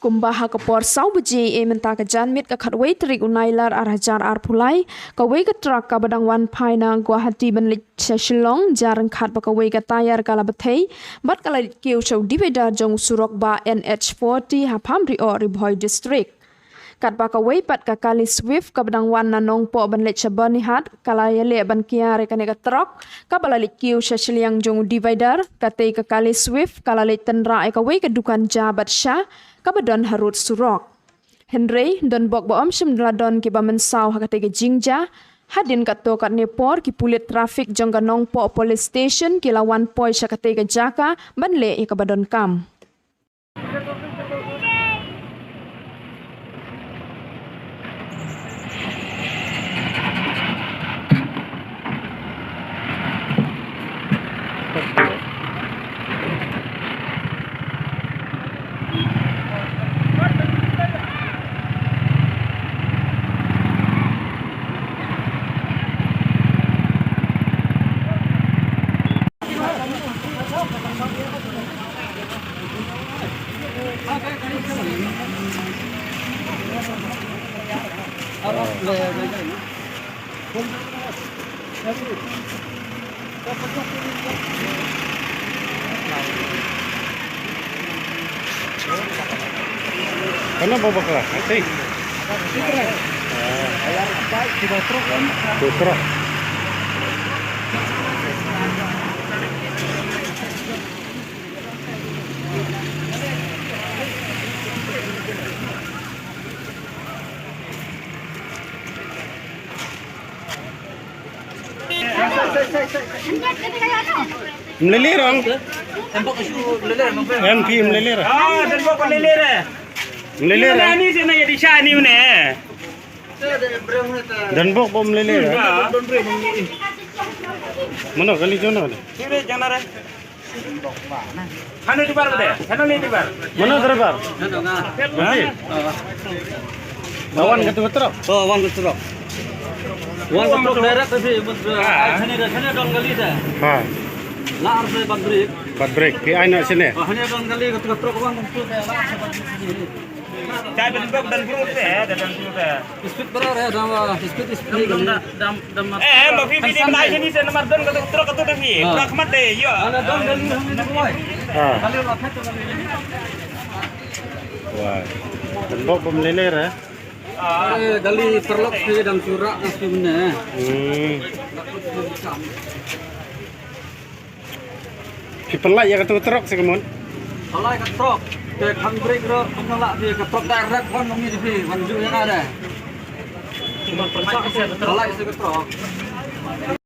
kumbah ka por sau beji menta ka janmit ka khatwei trik unailar arhajar arpulai ka wei ka truck ka badang wan phaina Guwahati banlik Shillong jarang khat ba ka wei ka tayar kala bathei bat kala kiu chau divider jong surok ba NH40 hapamri o Ribhoi district kat ba ka wei pat ka kali swift ka badang wan nanong po banlik Chabani hat kala yale ban kiare ka ne ka truck ka balali kiu shiliang jong divider ka te ka kali swift kala le tenra ka wei ka dukan jabat sha ka badon harut surok Henry don bok ba om shim ladon ki ba mensau ha ka te ka jingja hadin ka to kat nepor ki pulit traffic jong ka nong po police station ki lawan poi sha ka te ka jaka ban le ka badon kam Kenapa bawa bakal? Nanti. Tidak truk kan? Truk. Melilir orang. MP melilir. Ah, dan bawa melilir. Melilir. Ini sih nak jadi syani ni. Dan bok bom melilir. Mana kali jono? Sini jangan ada. Hanu di bar berde. Hanu ni di bar. Mana terbar? Nanti. Bawan ke truk. Oh, wan ke truk. Wan ke truk direct tapi hanya don kali dah. Ha. La arse badrik. Badrek ki aina sini. Hanya don kali ke truk wan ke truk dah la badrik. Saya bentuk dan perut dan perut. Speed berapa ya? Speed dam. Mbak Fifi di mana sini saya nomor don kata truk kata Fifi. Truk mat deh, yo. Ada don kali hanya boy. Ha. Kali la phet kali. Wah. Dan bok bom melilir ya. Kali perlok sih dan surak asli mana. People lah ya kata truk sekemun. Kalau ke truk, ke handbrake ro, pengelak dia ke truk direct kan mami di sini, wanju yang ada. Cuma percaya saya betul. Kalau ke truk.